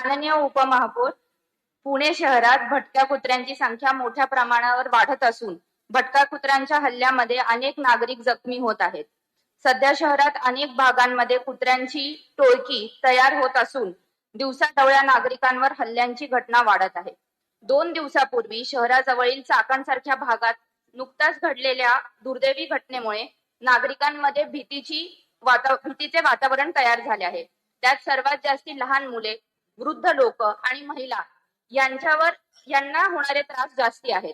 माननीय उपमहापौर, पुणे शहरात भटक्या कुत्र्यांची संख्या मोठ्या प्रमाणावर वाढत असून भटक्या कुत्र्यांच्या हल्ल्यामध्ये अनेक नागरिक जखमी होत आहेत. सध्या शहरात अनेक भागांमध्ये कुत्र्यांची टोळकी तयार होत असून दिवसाढवळ्या नागरिकांवर हल्ल्यांची घटना वाढत आहे. 2 दिवसापूर्वी शहराजवळील चाकणसारख्या भागात नुकताच घडलेल्या दुर्दैवी घटनेमुळे नागरिकांमध्ये भीतीचे वातावरण तयार झाले आहे. त्यात सर्वात जास्त लहान मुले, वृद्ध लोक आणि महिला यांना होणारे त्रास जास्ती आहेत.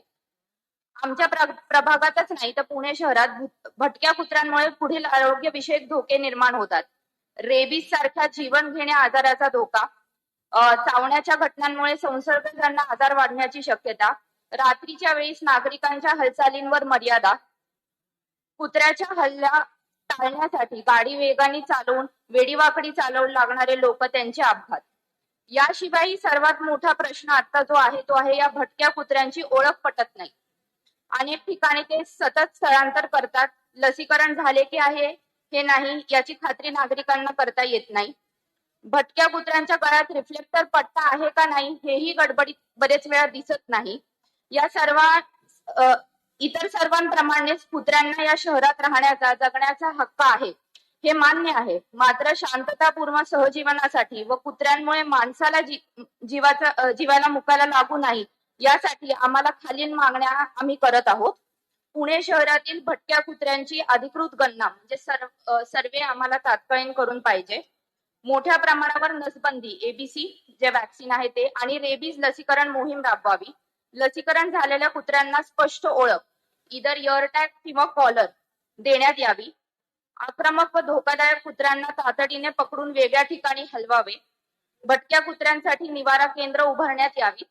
आमच्या प्रभागातच नाही तर पुणे शहरात भटक्या कुत्र्यांमुळे पुढील आरोग्यविषयक धोके निर्माण होतात. रेबीज सारख्या जीवन घेण्या आजाराचा धोका, चावण्याच्या घटनांमुळे संसर्गजन्य आजार वाढण्याची शक्यता, रात्रीच्या वेळेस नागरिकांच्या हालचालींवर मर्यादा, कुत्र्याच्या हल्ला टाळण्यासाठी गाडी वेगाने चालवून वेडीवाकडी चालवू लागणारे लोक, त्यांचे अपघात. याशिवाय सर्वात मोठा प्रश्न आता जो आहे तो आहे या भटक्या कुत्र्यांची ओळख पटत नाही. अनेक ठिकाणी ते सतत स्थळांतर करतात. लसीकरण झाले की आहे हे नाही याची खात्री नागरिकांना करता येत नाही. भटक्या कुत्र्यांच्या गळ्यात रिफ्लेक्टर पट्टा आहे का नाही हेही गडबडीत बरेच वेळा दिसत नाही. या इतर सर्वांप्रमाणेच कुत्र्यांना या शहरात राहण्याचा, जगण्याचा हक्क आहे हे मान्य आहे. मात्र शांततापूर्ण सहजीवनासाठी व कुत्र्यांमुळे माणसाला जीवाला मुकाला लागू नाही यासाठी आम्हाला खालील मागण्या आम्ही करत आहोत. पुणे शहरातील भटक्या कुत्र्यांची अधिकृत गणना म्हणजे सर्वे आम्हाला तात्कालीन करून पाहिजे. मोठ्या प्रमाणावर नसबंदी, एबीसी जे वॅक्सिन आहे ते आणि रेबीज लसीकरण मोहीम राबवावी. लसीकरण झालेल्या कुत्र्यांना स्पष्ट ओळख, इधर इयर टॅग किंवा कॉलर देण्यात यावी. आक्रमक व धोकादायक कुत्र्यांना तातडीने पकडून वेगळ्या ठिकाणी हलवावे. भटक्या कुत्र्यांसाठी निवारा केंद्र उभारण्यात यावी.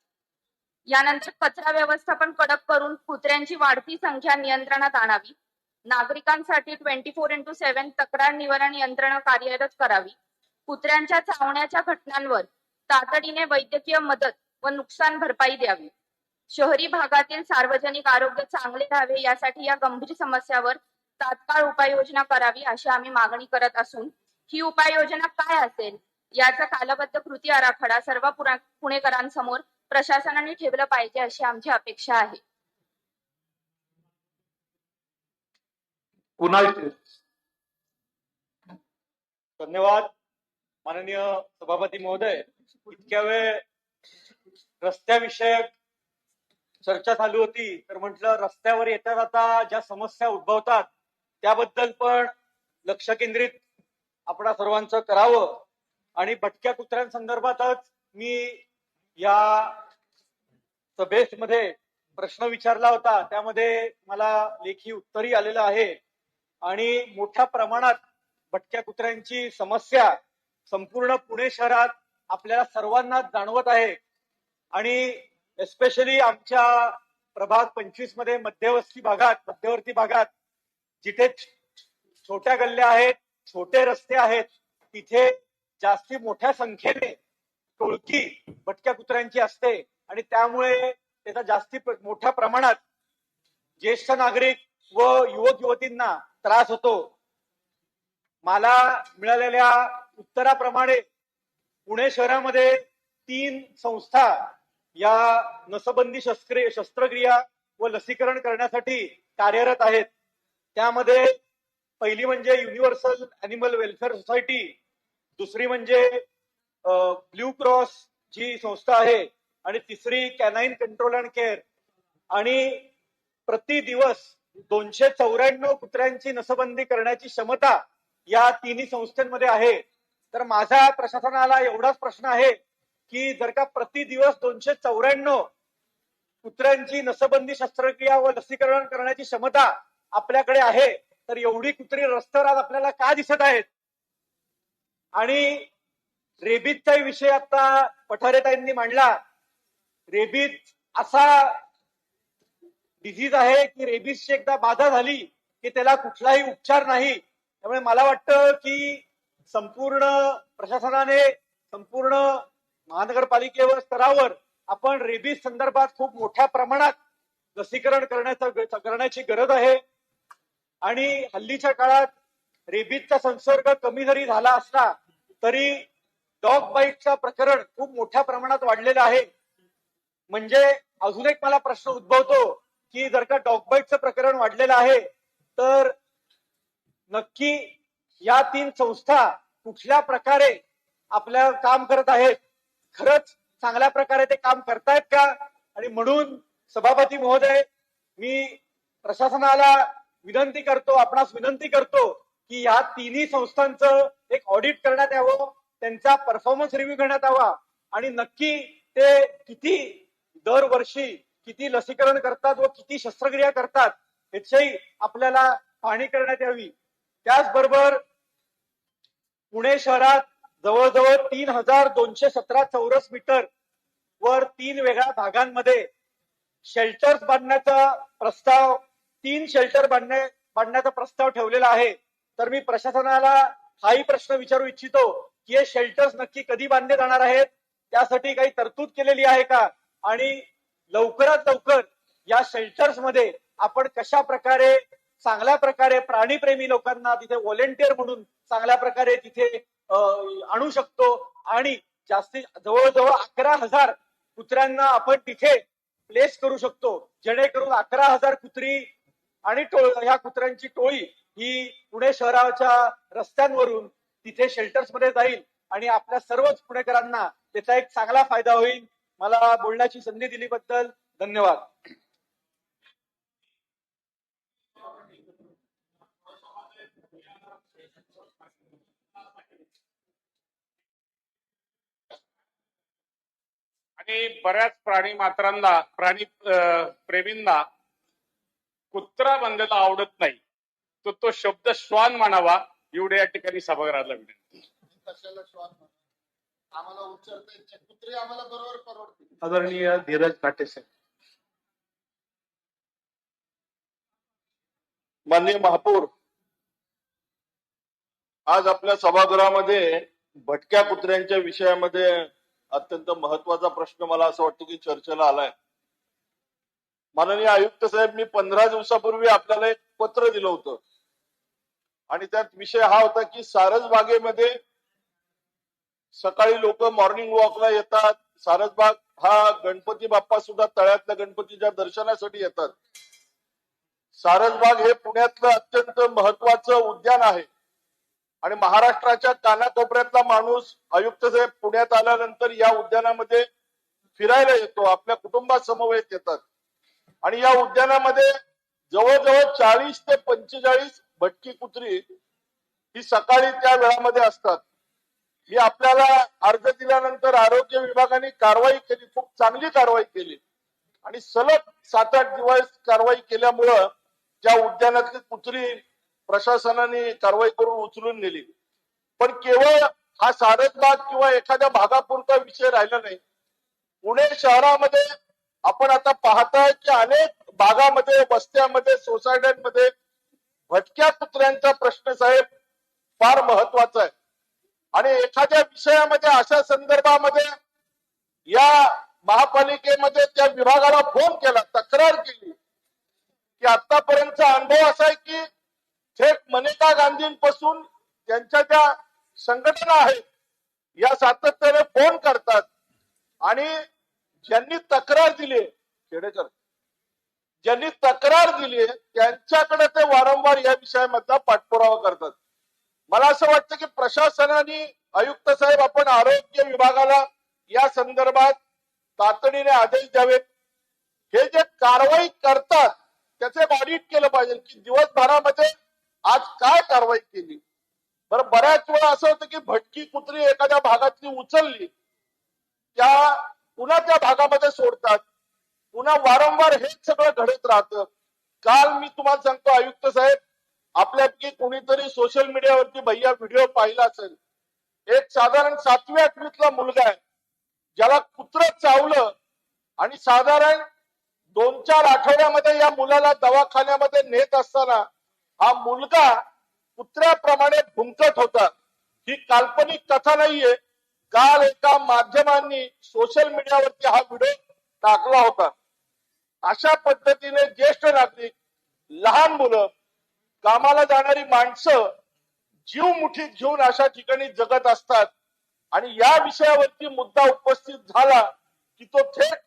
यानंतर कचरा व्यवस्थापन कडक करून कुत्र्यांची वाढती संख्या नियंत्रणात आणावी. नागरिकांसाठी 24x7 तक्रार निवारण यंत्रणा कार्यरत करावी. कुत्र्यांच्या चावण्याच्या घटनांवर तातडीने वैद्यकीय मदत व नुकसान भरपाई द्यावी. शहरी भागातील सार्वजनिक आरोग्य चांगले राहावे यासाठी या गंभीर समस्यावर तात्काळ उपाययोजना करावी अशी आम्ही मागणी करत असून ही उपाययोजना काय असेल याचा कालबद्ध कृती आराखडा सर्व पुणेकरांसमोर प्रशासनाने ठेवलं पाहिजे अशी आमची अपेक्षा आहे. धन्यवाद माननीय सभापती महोदय. इतक्या वेळ रस्त्याविषयक चर्चा चालू होती तर म्हटलं रस्त्यावर येता जाता ज्या समस्या उद्भवतात त्याबद्दल पण लक्ष केंद्रित आपणा सर्वांचं करावं. आणि भटक्या कुत्र्यांसंदर्भातच मी या सभेमध्ये प्रश्न विचारला होता, त्यामध्ये मला लेखी उत्तरही आलेलं आहे. आणि मोठ्या प्रमाणात भटक्या कुत्र्यांची समस्या संपूर्ण पुणे शहरात आपल्याला सर्वांना जाणवत आहे. आणि एस्पेशली आमच्या प्रभाग 25 मध्ये मध्यवर्ती भागात जिथे छोट्या गल्ल्या आहेत, छोटे रस्ते आहेत, तिथे जास्ती मोठ्या संख्येने टोळकी भटक्या कुत्र्यांची असते आणि त्यामुळे त्याचा जास्ती मोठ्या प्रमाणात ज्येष्ठ नागरिक व युवक युवतींना त्रास होतो. मला मिळालेल्या उत्तराप्रमाणे पुणे शहरामध्ये 3 संस्था या नसबंदी शस्त्रक्रिया व लसीकरण करण्यासाठी कार्यरत आहेत. त्यामध्ये पहिली म्हणजे युनिव्हर्सल अॅनिमल वेलफेअर सोसायटी, दुसरी म्हणजे ब्ल्यू क्रॉस जी संस्था आहे आणि तिसरी कॅनाईन कंट्रोल अँड केअर. आणि प्रति दिवस 294 कुत्र्यांची नसबंदी करण्याची क्षमता या तिन्ही संस्थांमध्ये आहे. तर माझा प्रशासनाला एवढाच प्रश्न आहे की जर का प्रति दिवस 294 कुत्र्यांची नसबंदी शस्त्रक्रिया व लसीकरण करण्याची क्षमता आपल्याकडे आहे तर एवढी कुत्री रस्त्यावर आज आपल्याला का दिसत आहेत. आणि रेबीजचा विषय आता पठारेताईंनी मांडला. रेबीज असा डिझीज आहे की रेबीजची एकदा बाधा झाली की त्याला कुठलाही उपचार नाही. त्यामुळे मला वाटतं की संपूर्ण प्रशासनाने, संपूर्ण महानगरपालिकेवर स्तरावर आपण रेबीज संदर्भात खूप मोठ्या प्रमाणात लसीकरण करण्याची गरज आहे. आणि हल्लीच्या काळात रेबीजचा संसर्ग कमी जरी झाला असला तरी डॉग बाईटचं प्रकरण खूप मोठ्या प्रमाणात वाढलेलं आहे. म्हणजे अजून एक मला प्रश्न उद्भवतो की जर का डॉग बाईटचं प्रकरण वाढलेलं आहे तर नक्की या 3 संस्था कुठल्या प्रकारे आपलं काम करत आहेत, खरंच चांगल्या प्रकारे ते काम करतायत का? आणि म्हणून सभापती महोदय, मी प्रशासनाला विनंती करतो, आपणास विनंती करतो की या तिन्ही संस्थांचं एक ऑडिट करण्यात यावं, त्यांचा परफॉर्मन्स रिव्ह्यू करण्यात यावा आणि नक्की ते किती दरवर्षी किती लसीकरण करतात व किती शस्त्रक्रिया करतात याची आपल्याला पाहणी करण्यात यावी. त्याचबरोबर पुणे शहरात जवळजवळ 3217 चौरस मीटर वर 3 वेगळ्या भागांमध्ये शेल्टर्स बांधण्याचा प्रस्ताव 3 शेल्टर बांधण्याचा प्रस्ताव ठेवलेला आहे. तर मी प्रशासनाला हाही प्रश्न विचारू इच्छितो की हे शेल्टर्स नक्की कधी बांधले जाणार आहेत, त्यासाठी काही तरतूद केलेली आहे का? आणि लवकरात लवकर या शेल्टर्स मध्ये आपण कशा प्रकारे चांगल्या प्रकारे प्राणीप्रेमी लोकांना तिथे व्हॉलेंटियर म्हणून चांगल्या प्रकारे तिथे आणू शकतो आणि जास्तीत जवळजवळ 11,000 कुत्र्यांना आपण तिथे प्लेस करू शकतो, जेणेकरून 11,000 कुत्री आणि ह्या कुत्र्यांची टोळी ही पुणे शहराच्या रस्त्यांवरून तिथे शेल्टर्स मध्ये जाईल आणि आपल्या सर्वच पुणेकरांना त्याचा एक चांगला फायदा होईल. मला बोलण्याची संधी दिलीबद्दल धन्यवाद. आणि बऱ्याच प्राणी प्रेमींना कुत्रा बांधायला आवडत नाही, तर तो शब्द श्वान म्हणावा एवढे या ठिकाणी सभागृहाला विनंती. कशाला श्वान आम्हाला उच्चारता येत नाही, कुत्रे आम्हाला बरोबर परवडते. आदरणीय धीरज काटे साहेब. माननीय महापौर, आज आपल्या सभागृहामध्ये भटक्या कुत्र्यांच्या विषयामध्ये अत्यंत महत्वाचा प्रश्न मला असं वाटतं की चर्चेला आलाय. माननीय आयुक्त साहेब, मी 15 दिवसापूर्वी आपल्याला एक पत्र दिलं होतं आणि त्यात विषय हा होता की सारसबागेमध्ये सकाळी लोक मॉर्निंग वॉकला येतात. सारसबाग हा गणपती बाप्पा सुद्धा तळ्यातल्या गणपतीच्या दर्शनासाठी येतात. सारसबाग हे पुण्यातलं अत्यंत महत्वाचं उद्यान आहे आणि महाराष्ट्राच्या कानाकोपऱ्यातला माणूस आयुक्त साहेब पुण्यात आल्यानंतर या उद्यानामध्ये फिरायला येतो, आपल्या कुटुंबासमवेत येतात आणि या उद्यानामध्ये जवळजवळ 40 ते 45 भटकी कुत्री ही सकाळी त्या वेळामध्ये असतात. मी आपल्याला अर्ज दिल्यानंतर आरोग्य विभागाने कारवाई केली, खूप चांगली कारवाई केली आणि सलग 7-8 दिवस कारवाई केल्यामुळं त्या उद्यानातली कुत्री प्रशासनाने कारवाई करून उचलून नेली. पण केवळ हा सारसबाग किंवा एखाद्या भागापुरता विषय राहिला नाही. पुणे शहरामध्ये आपण आता पाहताय की अनेक भागामध्ये, वस्त्यामध्ये, सोसायट्यांमध्ये भटक्या कुत्र्यांचा प्रश्न साहेब फार महत्वाचा आहे आणि एखाद्या विषयामध्ये अशा संदर्भामध्ये या महापालिकेमध्ये त्या विभागाला फोन केला, तक्रार केली की आतापर्यंतचा अनुभव असा आहे की थेट मनेका गांधींपासून त्यांच्या ज्या संघटना आहेत या सातत्याने फोन करतात आणि ज्यांनी तक्रार दिली खेडेकर, ज्यांनी तक्रार दिली त्यांच्याकडे ते वारंवार या विषयामधला पाठपुरावा करतात. मला असं वाटतं की प्रशासनाने, आयुक्त साहेब, आपण आरोग्य विभागाला या संदर्भात तातडीने आदेश द्यावेत. हे जे कारवाई करतात त्याचे ऑडिट केलं पाहिजे की दिवसभरामध्ये आज काय कारवाई केली. बरं, बऱ्याच वेळा असं होतं की भटकी कुत्री एखाद्या भागातली उचलली, त्या पुन्हा त्या भागामध्ये सोडतात, पुन्हा वारंवार हेच सगळं घडत राहतं. काल मी तुम्हाला सांगतो आयुक्त साहेब, आपल्यापैकी कोणीतरी सोशल मीडियावरती भैया व्हिडिओ पाहिला असेल. एक साधारण 7वी-8वीतला मुलगा आहे ज्याला कुत्रं चावलं आणि साधारण 2-4 आठवड्यामध्ये या मुलाला दवाखान्यामध्ये नेत असताना हा मुलगा कुत्र्याप्रमाणे भुंकत होता. ही काल्पनिक कथा नाहीये. काल एका माध्यमांनी सोशल मीडियावरती हा व्हिडिओ टाकला होता. अशा पद्धतीने ज्येष्ठ नागरिक, लहान मुलं, कामाला जाणारी माणसं जीव मुठीत घेऊन अशा ठिकाणी जगत असतात आणि या विषयावरती मुद्दा उपस्थित झाला की तो थेट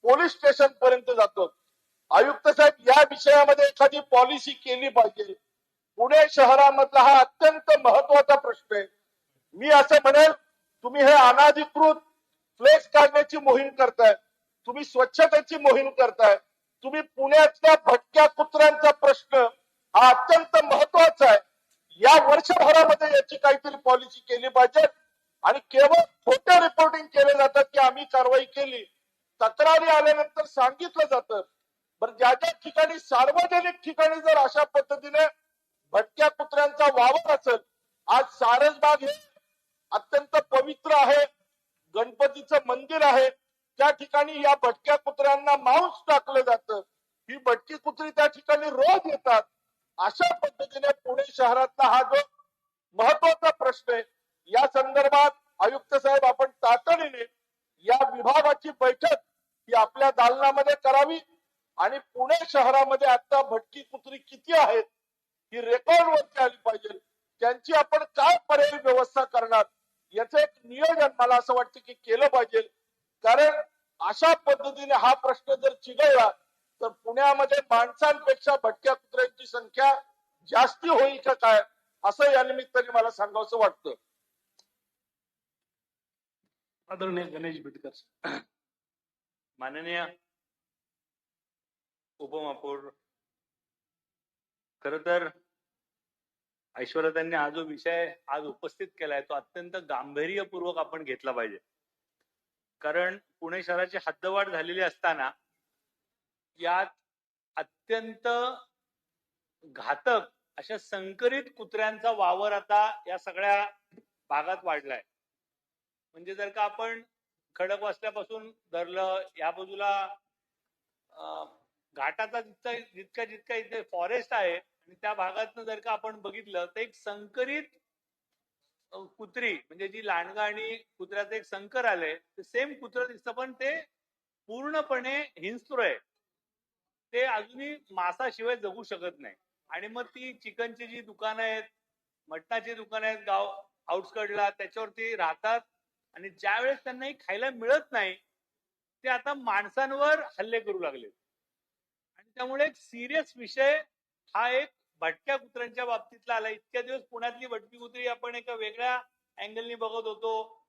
पोलीस स्टेशन पर्यंत जातो. आयुक्त साहेब, या विषयामध्ये एखादी पॉलिसी केली पाहिजे. पुणे शहरामधला हा अत्यंत महत्वाचा प्रश्न आहे. मी असं म्हणेल, तुम्ही हे अनाधिकृत फ्लेक्स काढण्याची मोहीम करताय, तुम्ही स्वच्छतेची मोहीम करताय, तुम्ही पुण्यातल्या भटक्या कुत्र्यांचा प्रश्न हा अत्यंत महत्वाचा आहे. या वर्षभरामध्ये याची काहीतरी पॉलिसी केली पाहिजे. आणि केवळ खोटे रिपोर्टिंग केले जातात की आम्ही कारवाई केली, तक्रारी आल्यानंतर सांगितलं जातं. बरं, ज्या ज्या ठिकाणी सार्वजनिक ठिकाणी जर अशा पद्धतीने भटक्या कुत्र्यांचा वावर असेल, आज सारसबाग हे अत्यंत पवित्र आहे, गणपतीचं मंदिर आहे, त्या ठिकाणी या भटक्या कुत्र्यांना मांस टाकलं जातं. ही भटकी कुत्री त्या ठिकाणी रोज येतात. अशा पद्धतीने पुणे शहरातला हा जो महत्वाचा प्रश्न आहे, या संदर्भात आयुक्त साहेब आपण तातडीने या विभागाची बैठक ही आपल्या दालनामध्ये करावी आणि पुणे शहरामध्ये आता भटकी कुत्री किती आहेत ही रेकॉर्ड वरती आली पाहिजे. त्यांची आपण काय पर्यायी व्यवस्था करणार याचं एक नियोजन मला असं वाटतं की केलं पाहिजे. कारण अशा पद्धतीने हा प्रश्न जर चिघळला तर पुण्यामध्ये माणसांपेक्षा भटक्या कुत्र्यांची संख्या जास्ती होईल का काय, असं या निमित्ताने मला सांगावंसं वाटतं. आदरणीय गणेश बिडकर. माननीय उपमहापौर, खर तर ऐश्वर्याताईंनी हा जो विषय आज उपस्थित केलाय तो अत्यंत गांभीर्यपूर्वक आपण घेतला पाहिजे. कारण पुणे शहराची हद्दवाढ झालेली असताना यात अत्यंत घातक अशा संकरित कुत्र्यांचा वावर आता या सगळ्या भागात वाढलाय. म्हणजे जर का आपण खडकवासल्यापासून धरलं, या बाजूला घाटाचा जितका इथे फॉरेस्ट आहे आणि त्या भागातनं जर का आपण बघितलं तर एक संकरित कुत्री म्हणजे जी लांडगा आणि कुत्र्याचं एक संकर आलंय, ते सेम कुत्रं दिसतं पण ते पूर्णपणे हिंस्त्र आहे. ते अजूनही मांसाशिवाय जगू शकत नाही. आणि मग ती चिकनची जी दुकानं आहेत, मटणाची दुकानं आहेत गाव आउटस्कटला, त्याच्यावरती राहतात आणि ज्या वेळेस त्यांना खायला मिळत नाही ते आता माणसांवर हल्ले करू लागले. आणि त्यामुळे एक सिरियस विषय हा एक भटक्या कुत्र्यांच्या बाबतीतला आला. इतक्या दिवस पुण्यातली भटकी कुत्री आपण एका वेगळ्या अँगलनी बघत होतो,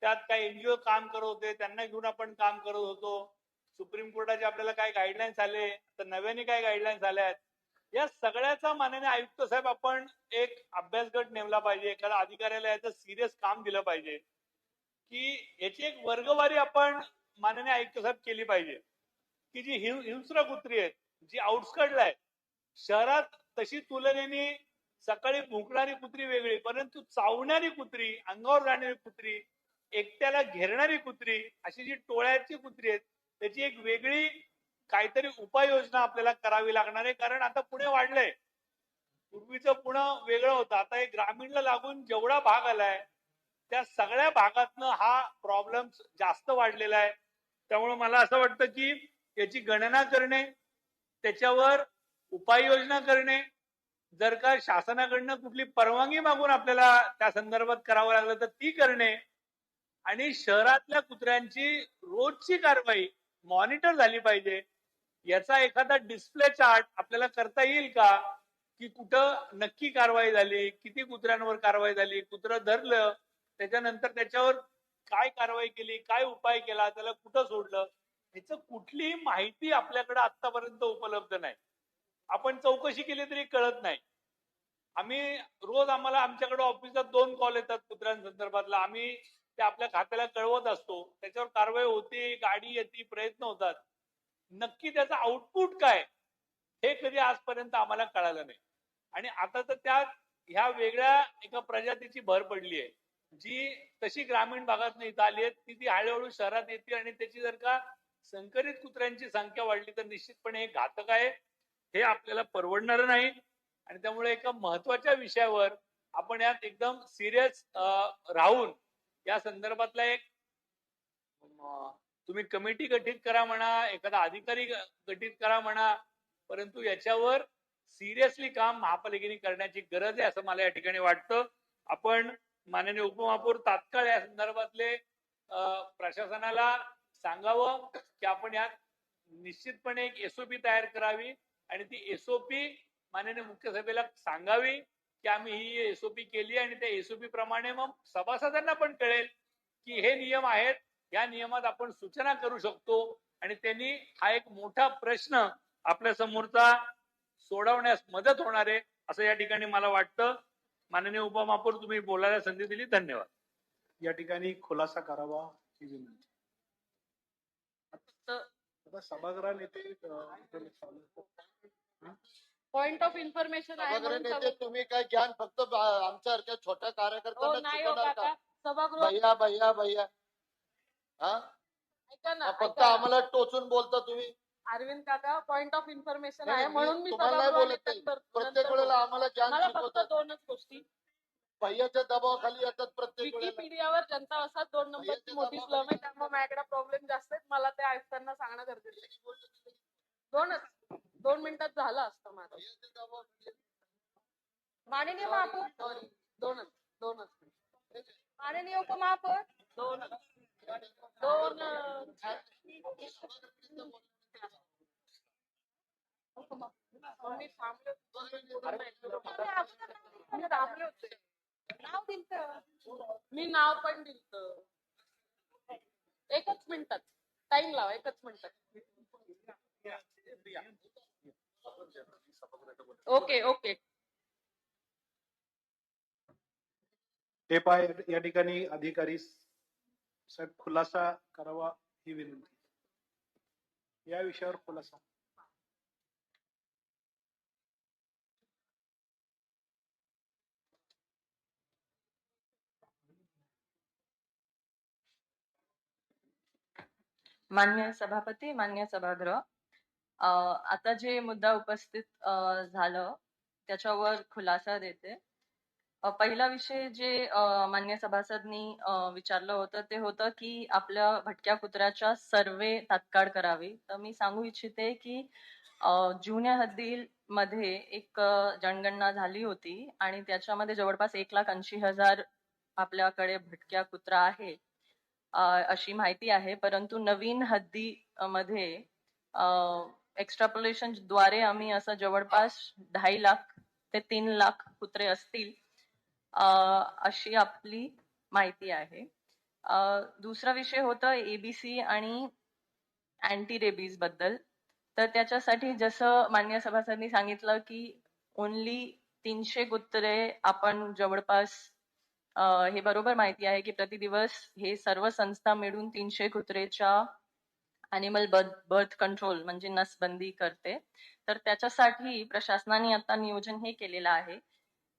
त्यात काही एनजीओ काम करत होते, त्यांना घेऊन आपण काम करत होतो. सुप्रीम कोर्टाचे आपल्याला काय गाईडलाईन्स आले, तर नव्याने काय गाईडलाईन्स आल्या आहेत, या सगळ्याचा माननीय आयुक्त साहेब आपण एक अभ्यास गट नेमला पाहिजे, एखाद्या अधिकाऱ्याला याचं सिरियस काम दिलं पाहिजे की याची एक वर्गवारी आपण माननीय आयुक्त साहेब केली पाहिजे की जी हिंस्र कुत्री आहेत, जी आउटस्कटला आहेत. शहरात तशी तुलनेने सकाळी भुंकणारी कुत्री वेगळी, परंतु चावणारी कुत्री, अंगावर जाणारी कुत्री, एकट्याला घेरणारी कुत्री, अशी जी टोळ्याची कुत्री आहेत त्याची एक वेगळी काहीतरी उपाययोजना आपल्याला करावी लागणार आहे. कारण आता पुणे वाढलंय. पूर्वीचं पुणे वेगळं होतं, आता हे ग्रामीणला लागून जेवढा भाग आलाय त्या सगळ्या भागातनं हा प्रॉब्लेम जास्त वाढलेला आहे. त्यामुळे मला असं वाटतं की याची गणना करणे, त्याच्यावर उपाययोजना करणे, जर का शासनाकडनं कुठली परवानगी मागून आपल्याला त्या संदर्भात करावं लागलं तर ती करणे आणि शहरातल्या कुत्र्यांची रोजची कारवाई मॉनिटर झाली पाहिजे. याचा एखादा डिस्प्ले चार्ट आपल्याला करता येईल का की कुठं नक्की कारवाई झाली, किती कुत्र्यांवर कारवाई झाली, कुत्रं धरलं त्याच्यानंतर त्याच्यावर काय कारवाई केली, काय उपाय केला, त्याला कुठं सोडलं, ह्याचं कुठलीही माहिती आपल्याकडे आतापर्यंत उपलब्ध नाही. आपण चौकशी केली तरी कळत नाही. आम्हाला आमच्याकडे ऑफिसात 2 कॉल येतात कुत्र्यांसंदर्भातला, आम्ही ते आपल्या खात्याला कळवत असतो, त्याच्यावर कारवाई होते, गाडी येते, प्रयत्न होतात. नक्की त्याचा आउटपुट काय हे कधी आजपर्यंत आम्हाला कळालं नाही. आणि आता तर त्यात ह्या वेगळ्या एका प्रजातीची भर पडली आहे जी तशी ग्रामीण भागात नाही आली आहे, ती हळूहळू शहरात येते आणि त्याची जर का संकरित कुत्र्यांची संख्या वाढली तर निश्चितपणे हे घातक आहे, हे आपल्याला परवडणार नाही. आणि त्यामुळे एका महत्वाच्या विषयावर आपण यात एकदम सिरियस राहून या संदर्भातला एक तुम्ही कमिटी गठीत करा म्हणा, एखादा अधिकारी गठीत करा म्हणा, परंतु याच्यावर सिरियसली काम महापालिकेने करण्याची गरज आहे असं मला या ठिकाणी वाटतं. आपण माननीय उपमहापौर तात्काळ या संदर्भातले प्रशासनाला सांगावं की आपण यात निश्चितपणे एक एसओपी तयार करावी आणि ती एसओपी माननीय मुख्य सभेला सांगावी की आम्ही ही एसओपी केली आणि त्या एसओपी प्रमाणे मग सभासदांना पण कळेल की हे नियम आहेत, या नियमात आपण सूचना करू शकतो आणि त्यांनी हा एक मोठा प्रश्न आपल्या समोरचा सोडवण्यास मदत होणार आहे असं या ठिकाणी मला वाटतं. माननीय उपमहापौर, तुम्ही बोलायला संधी दिली, धन्यवाद. या ठिकाणी खुलासा करावा ही विनंती. आता सभागृह नेते पॉइंट ऑफ इन्फॉर्मेशन आहे सभागृह म्हणून नेते तुम्ही काय ज्ञान फक्त आमच्यासारख्या छोट्या हो, कार्यकर्त्यांना नाही हो शिकवणार काका, का? सभागृह भैया भैया भैया हा ऐका ना, फक्त ऐका ना. आम्हाला टोचून बोलता तुम्ही. अरविंद काका, पॉइंट ऑफ इन्फॉर्मेशन नाही, आहे म्हणून मी तुम्हाला नाही सभागृह बोलत नाही. नेत्यांबरोबर प्रत्येक नंतर वेळेला बोलतो. आम्हाला ज्ञान मला फक्त शिकवतात. दोनच गोष्टी. भैयाच्या दबावाखाली येतात प्रत्येक वेळेला. विकिपीडियावर जनता वसाहत 2 नंबरची भैयाच्या मोठी दबावाखाली स्लम आहे, त्यामुळे माझ्याकडे प्रॉब्लेम जास्त आहेत. मला ते आयुक्तांना सांगणं गरजेचं आहे. दोन मिनिटात झालं असतं माझं. भैयाच्या दबावाखाली माननीय महापौर, सॉरी, दोनच. माननीय उपमहापौर, दोन. मी थांबले होते. नाव दिलत, मी नाव पण दिलत. एकच मिनिटात टाइम लावा, एकच मिनिटात. Okay okay. टेपा या ठिकाणी अधिकारी साहेब खुलासा करावा ही विनंती. या विषयावर खुलासा. मान्य सभापती, मान्य सभागृह, आता जे मुद्दा उपस्थित झालं त्याच्यावर खुलासा देते. पहिला विषय जे मान्य सभासदनी विचारलं होतं ते होतं की आपल्या भटक्या कुत्र्याच्या सर्वे तात्काळ करावी. तर मी सांगू इच्छिते की जुन्या हद्दीमध्ये एक जनगणना झाली होती आणि त्याच्यामध्ये जवळपास 1,80,000 आपल्याकडे भटक्या कुत्रा आहे अशी माहिती आहे. परंतु नवीन हद्दी मध्ये एक्स्ट्रापोलेशन द्वारे आम्ही असं जवळपास 2.5 लाख ते 3 लाख कुत्रे असतील अशी आपली माहिती आहे. दुसरा विषय होता एबीसी आणि अँटी रेबीज बद्दल. तर त्याच्यासाठी जसं मान्य सभासदांनी सांगितलं की ओन्ली 300 कुत्रे आपण जवळपास हे बरोबर माहिती आहे की प्रतिदिवस हे सर्व संस्था मिळून 300 कुत्रेच्या अॅनिमल बर्थ कंट्रोल म्हणजे नसबंदी करते. तर त्याच्यासाठी प्रशासनाने आता नियोजन हे केलेलं आहे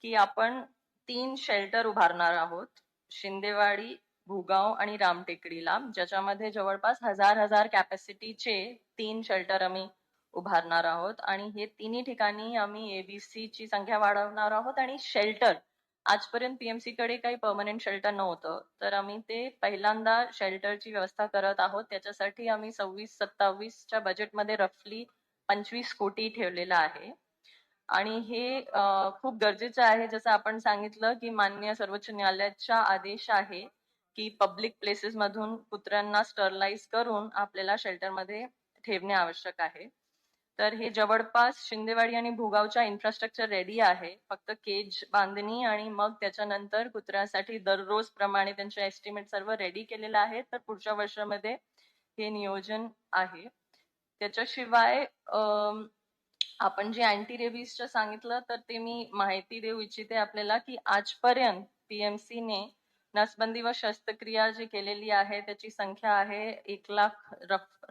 की आपण 3 शेल्टर उभारणार आहोत, शिंदेवाडी, भुगाव आणि रामटेकडीला, ज्याच्यामध्ये जवळपास 1000 कॅपॅसिटीचे 3 शेल्टर आम्ही उभारणार आहोत. आणि हे तिन्ही ठिकाणी आम्ही एबीसी ची संख्या वाढवणार आहोत आणि शेल्टर आजपर्यंत पीएमसी कडे काही परमनंट शेल्टर नव्हतं, तर आम्ही ते पहिल्यांदा शेल्टरची व्यवस्था करत आहोत. त्याच्यासाठी आम्ही 26-27च्या बजेटमध्ये रफली 25 कोटी ठेवलेला आहे. आणि हे खूप गरजेचं आहे. जसं आपण सांगितलं की माननीय सर्वोच्च न्यायालयाचा आदेश आहे की पब्लिक प्लेसेस मधून कुत्र्यांना स्टरलाइज करून आपल्याला शेल्टरमध्ये ठेवणे आवश्यक आहे. तर हे जवळपास शिंदेवाडी आणि भुगावच्या इन्फ्रास्ट्रक्चर रेडी आहे, फक्त केज बांधणी आणि मग त्याच्यानंतर कुत्र्यासाठी दररोज प्रमाणे त्यांचे एस्टिमेट सर्व रेडी केलेलं आहे. तर पुढच्या वर्षामध्ये हे नियोजन आहे. त्याच्याशिवाय आपण जे अँटी रेबीजचं सांगितलं तर ते मी माहिती देऊ इच्छिते आपल्याला की आजपर्यंत पीएमसीने नसबंदी व शस्त्रक्रिया जी केलेली आहे त्याची संख्या आहे 1 लाख,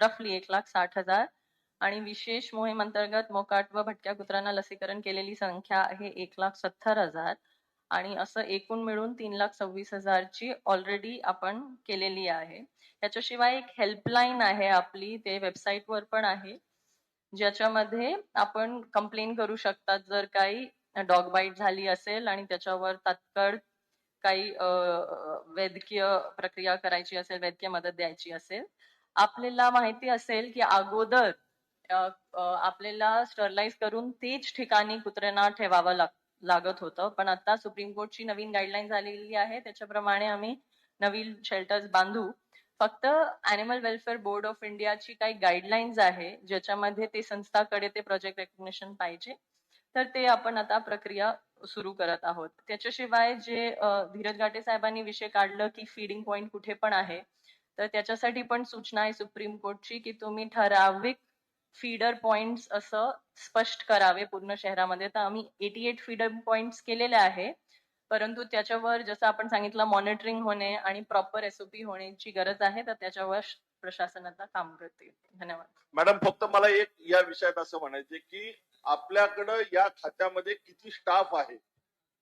रफली 1,60,000 आणि विशेष मोहीम अंतर्गत मोकाट व भटक्या कुत्र्यांना लसीकरण केलेली संख्या आहे 1,70,000 आणि असं एकूण मिळून 3,26,000 ची ऑलरेडी आपण केलेली आहे. त्याच्याशिवाय एक हेल्पलाईन आहे आपली, ते वेबसाईटवर पण आहे, ज्याच्यामध्ये आपण कंप्लेन करू शकतात जर काही डॉग बाईट झाली असेल आणि त्याच्यावर तात्काळ काही वैद्यकीय प्रक्रिया करायची असेल, वैद्यकीय मदत द्यायची असेल. आपल्याला माहिती असेल की अगोदर आपल्याला स्टरलाइज करून तेच ठिकाणी कुत्र्यांना ठेवावं लागत होतं, पण आता सुप्रीम कोर्टची नवीन गाईडलाईन आलेली आहे, त्याच्याप्रमाणे आम्ही नवीन शेल्टर्स बांधू. फक्त अॅनिमल वेलफेअर बोर्ड ऑफ इंडियाची काही गाईडलाईन्स आहे, ज्याच्यामध्ये ते संस्थाकडे ते प्रोजेक्ट रेकग्निशन पाहिजे, तर ते आपण आता प्रक्रिया सुरू करत आहोत. त्याच्याशिवाय जे धीरज घाटे साहेबांनी विषय काढलं की फीडिंग पॉइंट कुठे पण आहे, तर त्याच्यासाठी पण सूचना आहे सुप्रीम कोर्टची की तुम्ही ठराविक फीडर पॉइंट्स असं स्पष्ट करावे पूर्ण शहरामध्ये. तर आम्ही 88 फीडर पॉइंट्स केलेले आहे, परंतु त्याच्यावर जसं आपण सांगितलं मॉनिटरिंग होणे आणि प्रॉपर SOP होण्याची गरज आहे, तर त्याच्यावर प्रशासन आता काम करते. धन्यवाद. मॅडम, फक्त मला एक या विषयात असं म्हणायचं की आपल्याकडं या खात्यामध्ये किती स्टाफ आहे,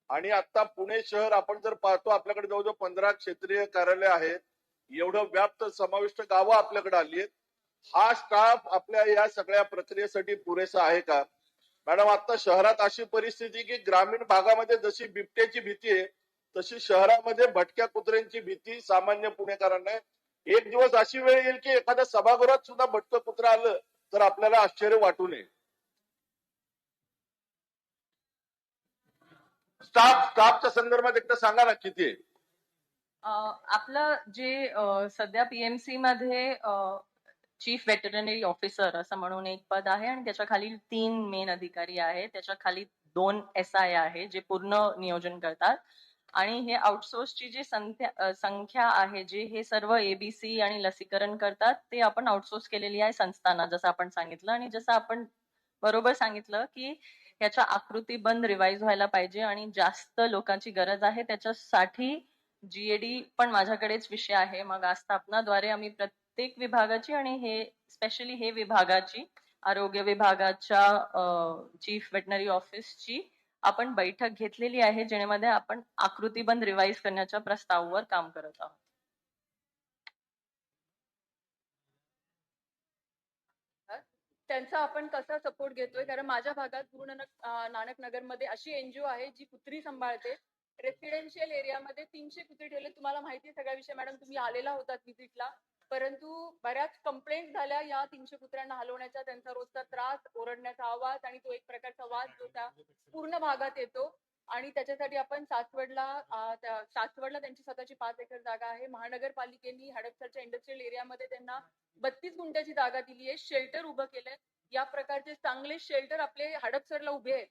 आणि आता पुणे शहर आपण जर पाहतो आपल्याकडे जवळजवळ 15 क्षेत्रीय कार्यालय आहेत, एवढं व्याप्त समाविष्ट गावं आपल्याकडे आली आहेत. हा स्टाफ आपल्या या सगळ्या प्रक्रियेसाठी पुरेसा आहे का? मॅडम, आता शहरात अशी परिस्थिती की ग्रामीण भागामध्ये जशी बिबट्याची भीती आहे तशी शहरामध्ये भटक्या कुत्र्यांची भीती सामान्य पुणेकरांना आहे. एक दिवस अशी वेळ येईल की एखाद्या सभागृहात सुद्धा भटकं कुत्रं आलं तर आपल्याला आश्चर्य वाटू नये. स्टाफच्या संदर्भात एकदा सांगा ना किती आहे? आपलं जे सध्या PMC मध्ये चीफ वेटरनरी ऑफिसर असं म्हणून एक पद आहे, आणि त्याच्या खाली 3 मेन अधिकारी आहेत, त्याच्या खाली 2 SI आहे जे पूर्ण नियोजन करतात, आणि हे आउटसोर्सची जी संख्या आहे, जे हे सर्व ABC आणि लसीकरण करतात, ते आपण आउटसोर्स केलेली आहे संस्थांना, जसं आपण सांगितलं. आणि जसं आपण बरोबर सांगितलं की ह्याच्या आकृतीबंध रिवाईज व्हायला पाहिजे आणि जास्त लोकांची गरज आहे, त्याच्यासाठी GAD पण माझ्याकडेच विषय आहे. मग आस्थापनाद्वारे आम्ही प्रत्येक विभागाची आणि हे स्पेशली हे विभागाची आरोग्य विभागाच्या चीफ वेटनरी ऑफिसची आपण बैठक घेतलेली आहे, जेणेमध्ये आपण आकृतीबंध रिवाईज करण्याच्या प्रस्तावावर काम करत आहोत. त्यांचा आपण कसा सपोर्ट घेतोय, कारण माझ्या भागात गुरु नानक नगरमध्ये अशी NGO आहे जी कुत्री सांभाळते. रेसिडेन्शियल एरियामध्ये 300 कुत्री ठेवले. तुम्हाला माहिती आहे सगळ्या विषय, मॅडम तुम्ही आलेला होतात व्हिजिटला, परंतु बऱ्याच कंप्लेंट झाल्या या 300 कुत्र्यांना हलवण्याच्या, त्यांचा रोजचा त्रास, ओरडण्याचा आवाज आणि तो एक प्रकारचा वाद जो त्या पूर्ण भागात येतो. आणि त्याच्यासाठी आपण सासवडला त्यांची स्वतःची 5 एकर जागा आहे. महानगरपालिकेने हडपसरच्या इंडस्ट्रियल एरियामध्ये त्यांना 32 गुंठ्याची जागा दिली आहे, शेल्टर उभं केलंय. या प्रकारचे चांगले शेल्टर आपले हडपसरला उभे आहेत.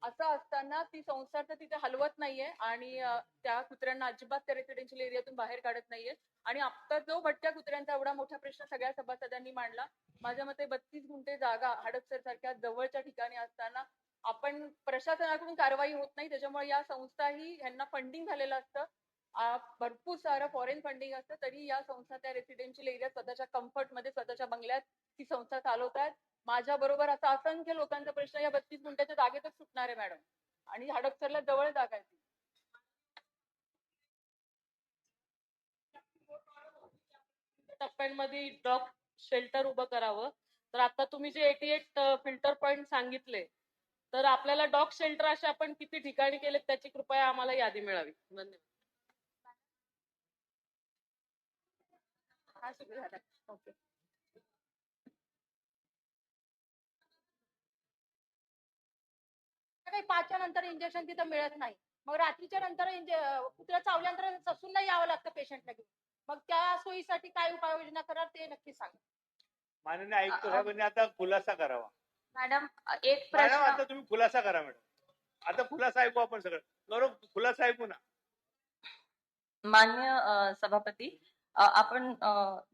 असं असताना ती संस्था तर तिथे हलवत नाहीये आणि त्या कुत्र्यांना अजिबात त्या रेसिडेन्शियल एरियातून बाहेर काढत नाहीये. आणि आता जो भटक्या कुत्र्यांचा एवढा मोठा प्रश्न सगळ्या सभासदांनी मांडला, माझ्या मते 32 गुंठे जागा हडपसर सारख्या जवळच्या ठिकाणी असताना आपण प्रशासनाकडून कारवाई होत नाही. त्याच्यामुळे या संस्थाही ह्यांना फंडिंग झालेलं असतं, भरपूर सारं फॉरेन फंडिंग असतं, तरी या संस्था त्या रेसिडेन्शियल एरियात स्वतःच्या कम्फर्टमध्ये स्वतःच्या बंगल्यात ती संस्था चालवतात. माझ्या बरोबर असा असंख्य लोकांचा प्रश्न या 32 गुंठ्याच्या जागेतच सुटणार आहे मॅडम, आणि हडपसरला जवळ जागा आहे. टप्प्यांमध्ये डॉग शेल्टर उभं करावं. तर आता तुम्ही जे 88 फिल्टर पॉइंट सांगितले, तर आपल्याला डॉग शेल्टर असे आपण किती ठिकाणी केले त्याची कृपया आम्हाला यादी मिळावी. धन्यवाद. ओके. काही 5च्या नंतर इंजेक्शन तिथं मिळत नाही, मग रात्रीच्या नंतर कुत्र्या चावल्यानंतर ससून नाही यावं लागतं पेशंटला घेऊन. मग त्या सोयीसाठी काय उपाययोजना कराल ते नक्की सांगा. माननीय आयुक्त साहेबांनी आता खुलासा करावा. मॅडम एक मॅडम प्रश्न, आता तुम्ही खुलासा करा मॅडम. आता खुलासा ऐकू आपण सगळं. बरोबर, खुलासा ऐकू ना. मान्य सभापती, आपण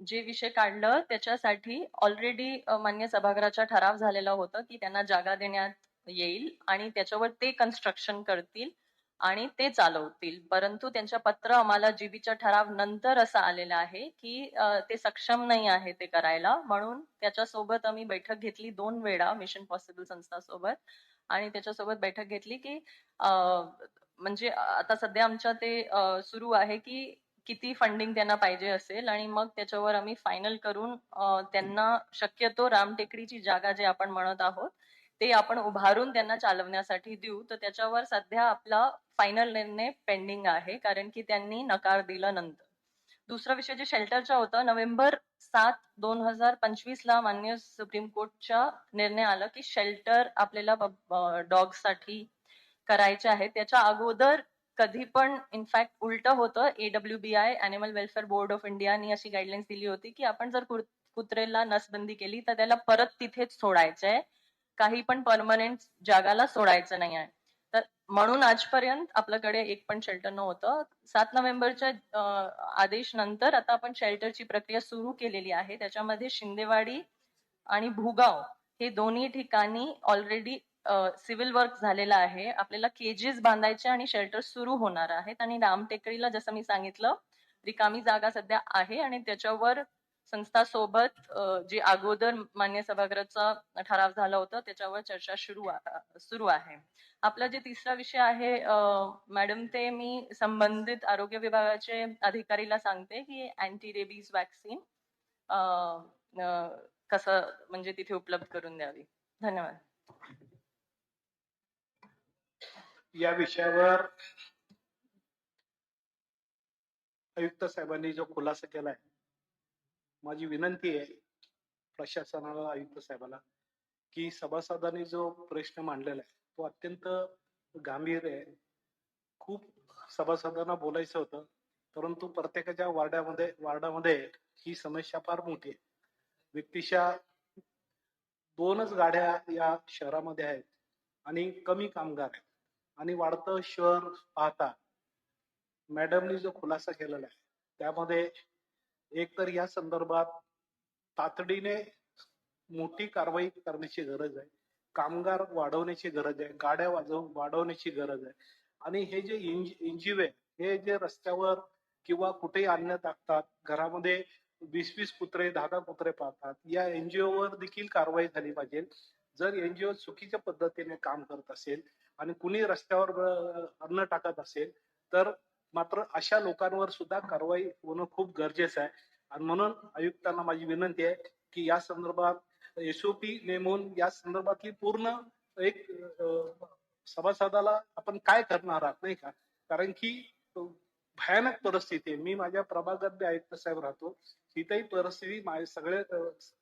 जे विषय काढलं त्याच्यासाठी ऑलरेडी मान्य सभागृहाचा ठराव झालेला होता की त्यांना जागा देण्यात येईल आणि त्याच्यावर ते कन्स्ट्रक्शन करतील आणि ते चालवतील. परंतु त्यांच्या पत्र आम्हाला जीबीच्या ठराव नंतर असं आलेलं आहे की ते सक्षम नाही आहे ते करायला, म्हणून त्याच्यासोबत आम्ही बैठक घेतली 2 वेळा मिशन पॉसिबल संस्थासोबत, आणि त्याच्यासोबत बैठक घेतली की म्हणजे आता सध्या आमच्या ते सुरू आहे की किती फंडिंग त्यांना पाहिजे असेल, आणि मग त्याच्यावर आम्ही फायनल करून त्यांना शक्यतो रामटेकडीची जागा जे आपण म्हणत आहोत ते आपण उभारून त्यांना चालवण्यासाठी देऊ. तर त्याच्यावर सध्या आपला फायनल निर्णय पेंडिंग आहे, कारण की त्यांनी नकार दिला नंतर. दुसरा विषय जे शेल्टरचा होता, नोव्हेंबर 7, 2025 ला मान्य सुप्रीम कोर्टचा निर्णय आला की शेल्टर आपल्याला डॉगसाठी करायचे आहेत. त्याच्या अगोदर कधी पण इनफॅक्ट उलट होतं. AWBI animal welfare board of इंडियानी अशी गाईडलाईन्स दिली होती की आपण जर कुत्रेला नसबंदी केली तर त्याला परत तिथेच सोडायचंय, काही पण परमनंट जागाला सोडायचं नाही आहे. तर म्हणून आजपर्यंत आपल्याकडे एक पण शेल्टर नव्हतं. 7 नोव्हेंबरच्या आदेश नंतर आता आपण शेल्टरची प्रक्रिया सुरू केलेली आहे. त्याच्यामध्ये शिंदेवाडी आणि भुगाव हे दोन्ही ठिकाणी ऑलरेडी सिव्हिल वर्क झालेला आहे. आपल्याला केजेस बांधायचे आणि शेल्टर सुरू होणार आहेत. आणि रामटेकडीला जसं मी सांगितलं रिकामी जागा सध्या आहे आणि त्याच्यावर संस्थासोबत जे अगोदर मान्य सभागृहाचा ठराव झाला होता त्याच्यावर चर्चा सुरू आहे. आपला जे तिसरा विषय आहे मॅडम, ते मी संबंधित आरोग्य विभागाचे अधिकारीला सांगते की अँटी रेबीज वॅक्सिन कसं म्हणजे तिथे उपलब्ध करून द्यावी. धन्यवाद. या विषयावर आयुक्त साहेबांनी जो खुलासा केलाय, माझी विनंती आहे प्रशासनाला, आयुक्त साहेबाला, की सभासदांनी जो प्रश्न मांडलेला आहे तो अत्यंत गंभीर आहे. खूप सभासदांना बोलायचं होतं, परंतु प्रत्येकाच्या वार्डामध्ये ही समस्या फार मोठी आहे. व्यक्तिशः 2च गाड्या या शहरामध्ये आहेत आणि कमी कामगार आहेत आणि वाढतं शहर पाहता मॅडमनी जो खुलासा केलेला आहे त्यामध्ये एक तर या संदर्भात तातडीने मोठी कारवाई करण्याची गरज आहे, कामगार वाढवण्याची गरज आहे, गाड्या वाढवण्याची गरज आहे. आणि हे जे एनजीओ आहे हे जे रस्त्यावर किंवा कुठेही आणण्यात टाकतात, घरामध्ये 20-20 कुत्रे 10-10 कुत्रे पाळतात, या एनजीओ वर देखील कारवाई झाली पाहिजे. जर एनजीओ चुकीच्या पद्धतीने काम करत असेल आणि कुणी रस्त्यावर अन्न टाकत असेल तर मात्र अशा लोकांवर सुद्धा कारवाई होणं खूप गरजेचं आहे. आणि म्हणून आयुक्तांना माझी विनंती आहे की या संदर्भात एसओपी नेमून या संदर्भातली पूर्ण एक सभासदाला आपण काय करणार आहात नाही का, कारण की भयानक परिस्थिती आहे. मी माझ्या प्रभागात आयुक्त साहेब राहतो, तिथेही परिस्थिती सगळे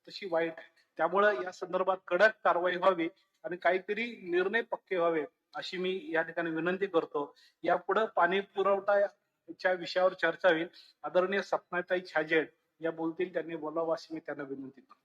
तशी वाईट आहे. त्यामुळे या संदर्भात कडक कारवाई व्हावी आणि काहीतरी निर्णय पक्के व्हावे अशी मी या ठिकाणी विनंती करतो. यापुढे पाणी पुरवठाच्या विषयावर चर्चा होईल. आदरणीय सपनाताई छाजेड या बोलतील, त्यांनी बोलावं अशी मी त्यांना विनंती करतो.